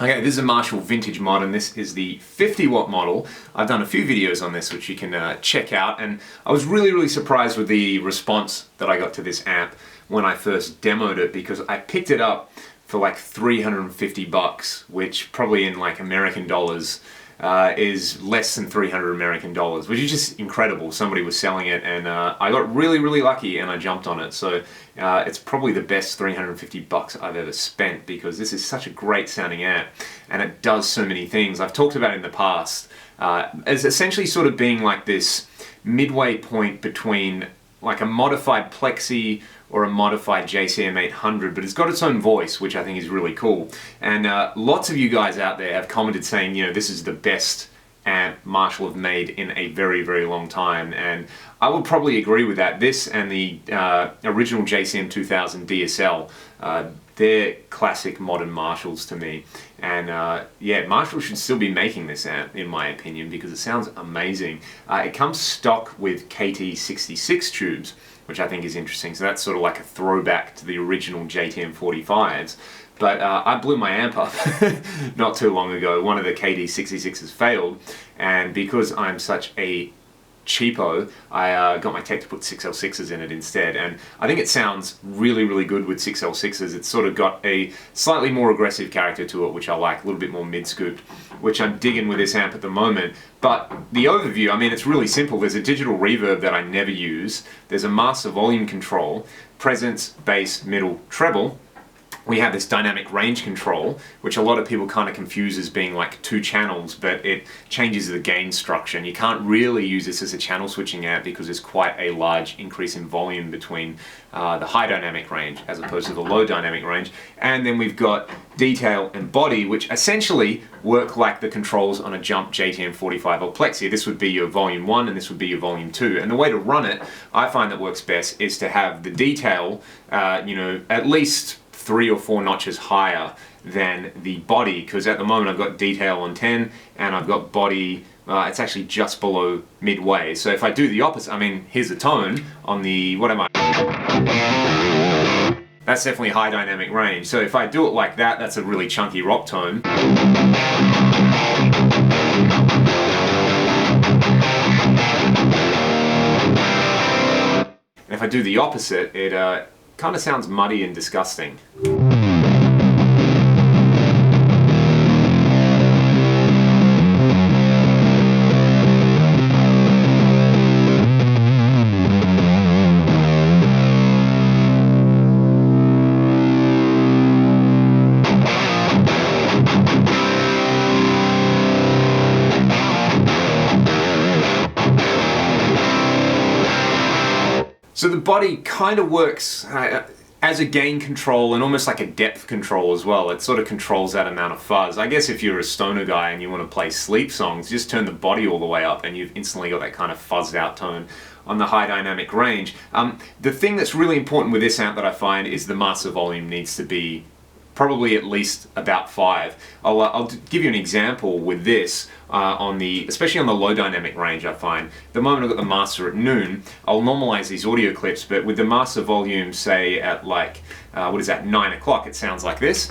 Okay, this is a Marshall vintage mod, and this is the 50 watt model. I've done a few videos on this which you can check out, and I was really surprised with the response that I got to this amp when I first demoed it, because I picked it up for like 350 bucks, which probably in like American dollars is less than 300 American dollars, which is just incredible. Somebody was selling it, and I got really lucky and I jumped on it. So it's probably the best 350 bucks I've ever spent, because this is such a great sounding amp and it does so many things. I've talked about it in the past as essentially sort of being like this midway point between like a modified Plexi or a modified JCM 800, but it's got its own voice, which I think is really cool. And lots of you guys out there have commented saying, you know, this is the best amp Marshall have made in a very long time, and I would probably agree with that. This and the original JCM 2000 DSL, they're classic modern Marshalls to me. And yeah, Marshall should still be making this amp, in my opinion, because it sounds amazing. It comes stock with KT66 tubes, which I think is interesting. So that's sort of like a throwback to the original JTM 45s. But I blew my amp up not too long ago. One of the KT66s failed, and because I'm such a cheapo, I got my tech to put 6L6s in it instead, and I think it sounds really good with 6L6s. It's sort of got a slightly more aggressive character to it, which I like, a little bit more mid-scooped, which I'm digging with this amp at the moment. But the overview, I mean, it's really simple. There's a digital reverb that I never use, there's a master volume control, presence, bass, middle, treble. We have this dynamic range control, which a lot of people kind of confuse as being like two channels, but it changes the gain structure, and you can't really use this as a channel switching amp because there's quite a large increase in volume between the high dynamic range as opposed to the low dynamic range. And then we've got detail and body, which essentially work like the controls on a Jump JTM 45 or Plexi. This would be your volume 1 and this would be your volume 2. And the way to run it, I find that works best, is to have the detail, you know, at least 3 or 4 notches higher than the body, because at the moment I've got detail on 10 and I've got body, it's actually just below midway. So if I do the opposite, I mean, here's the tone on the, what am I? That's definitely high dynamic range. So if I do it like that, that's a really chunky rock tone. And if I do the opposite, it kind of sounds muddy and disgusting. So the body kind of works as a gain control and almost like a depth control as well. It sort of controls that amount of fuzz. I guess if you're a stoner guy and you want to play sleep songs, just turn the body all the way up and you've instantly got that kind of fuzzed out tone on the high dynamic range. The thing that's really important with this amp that I find is the master volume needs to be probably at least about 5. I'll give you an example with this especially on the low dynamic range. I find the moment I've got the master at noon, I'll normalize these audio clips, but with the master volume, say at like, what is that, 9 o'clock, it sounds like this.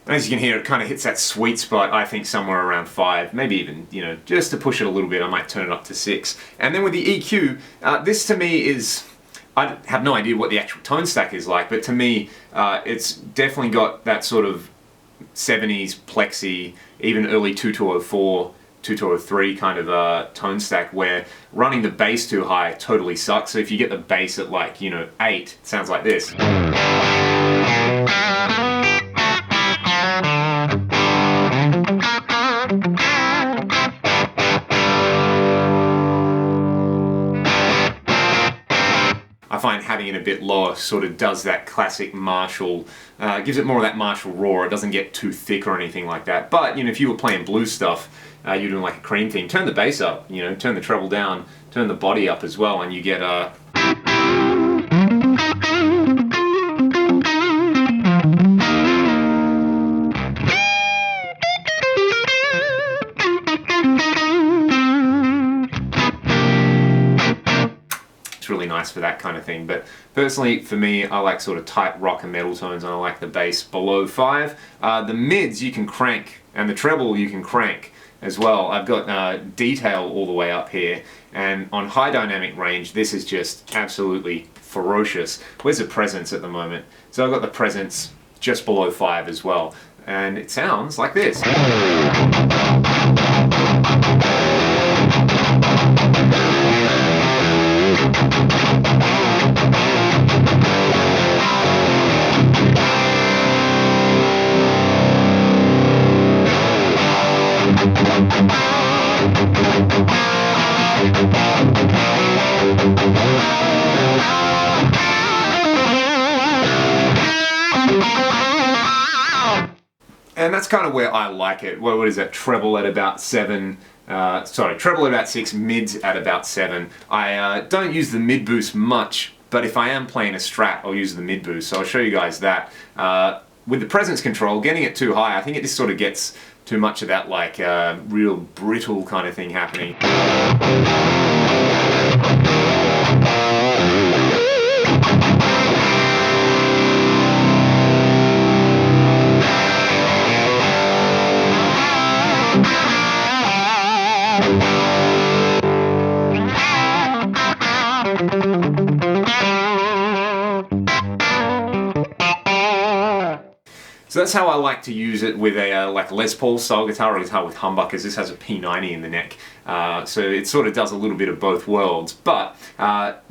As you can hear, it kind of hits that sweet spot, I think somewhere around 5, maybe even, you know, just to push it a little bit, I might turn it up to 6. And then with the EQ, this to me is, I have no idea what the actual tone stack is like, but to me, it's definitely got that sort of 70s Plexi, even early 2204, 2203 kind of tone stack, where running the bass too high totally sucks. So if you get the bass at like, you know, 8, it sounds like this. find having it a bit lower sort of does that classic Marshall, gives it more of that Marshall roar. It doesn't get too thick or anything like that. But, you know, if you were playing blues stuff, you're doing like a cream thing, turn the bass up, you know, turn the treble down, turn the body up as well, and you get it's really nice for that kind of thing. But personally, for me, I like sort of tight rock and metal tones, and I like the bass below 5. The mids you can crank, and the treble you can crank as well. I've got detail all the way up here, and on high dynamic range, this is just absolutely ferocious. Where's the presence at the moment? So I've got the presence just below 5 as well, and it sounds like this. And that's kind of where I like it. What is that? Treble at about 7. Treble at about 6, mids at about 7. I don't use the mid boost much, but if I am playing a Strat, I'll use the mid boost. So I'll show you guys that. With the presence control, getting it too high, I think it just sort of gets too much of that like real brittle kind of thing happening. So that's how I like to use it with a like Les Paul style guitar or a guitar with humbuckers. This has a P90 in the neck, so it sort of does a little bit of both worlds. But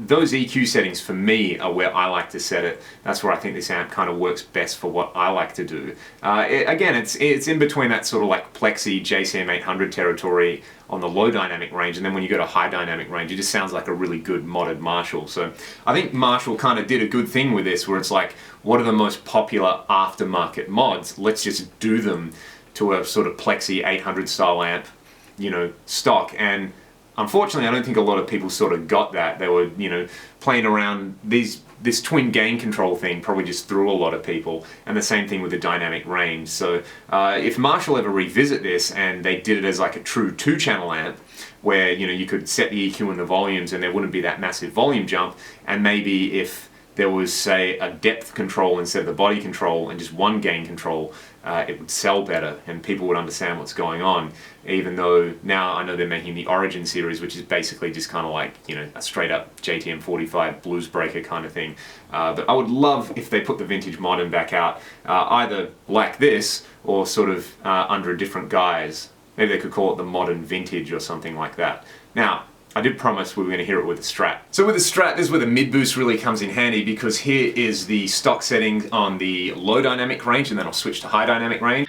those EQ settings for me are where I like to set it. That's where I think this amp kind of works best for what I like to do. Again, it's in between that sort of like Plexi JCM 800 territory on the low dynamic range, and then when you go to high dynamic range, it just sounds like a really good modded Marshall. So I think Marshall kind of did a good thing with this, where it's like, what are the most popular aftermarket mods? Let's just do them to a sort of Plexi 800 style amp, you know, stock. And unfortunately, I don't think a lot of people sort of got that. They were, you know, playing around this twin gain control thing probably just threw a lot of people, and the same thing with the dynamic range. So if Marshall ever revisit this and they did it as like a true 2-channel amp, where, you know, you could set the EQ and the volumes and there wouldn't be that massive volume jump, and maybe if there was, say, a depth control instead of the body control and just one gain control, it would sell better and people would understand what's going on. Even though now I know they're making the Origin series, which is basically just kind of like, you know, a straight up JTM 45 blues breaker kind of thing. But I would love if they put the vintage modern back out, either like this or sort of under a different guise. Maybe they could call it the modern vintage or something like that. Now, I did promise we were going to hear it with a Strat. So with the Strat, this is where the mid boost really comes in handy, because here is the stock setting on the low dynamic range, and then I'll switch to high dynamic range.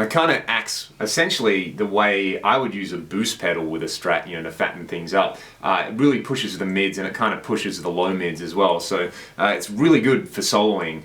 It kind of acts essentially the way I would use a boost pedal with a Strat, you know, to fatten things up. It really pushes the mids and it kind of pushes the low mids as well. So it's really good for soloing.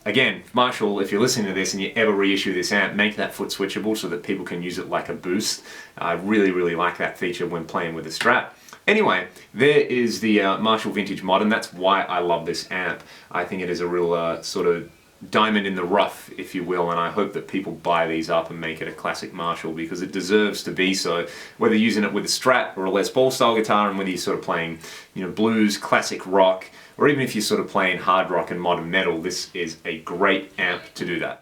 again, Marshall, if you're listening to this and you ever reissue this amp, make that foot switchable so that people can use it like a boost. I really like that feature when playing with the Strat. Anyway, there is the Marshall Vintage Modern. That's why I love this amp. I think it is a real sort of diamond in the rough, if you will, and I hope that people buy these up and make it a classic Marshall, because it deserves to be so. Whether using it with a Strat or a Les Paul style guitar, and whether you're sort of playing, you know, blues, classic rock, or even if you're sort of playing hard rock and modern metal, this is a great amp to do that.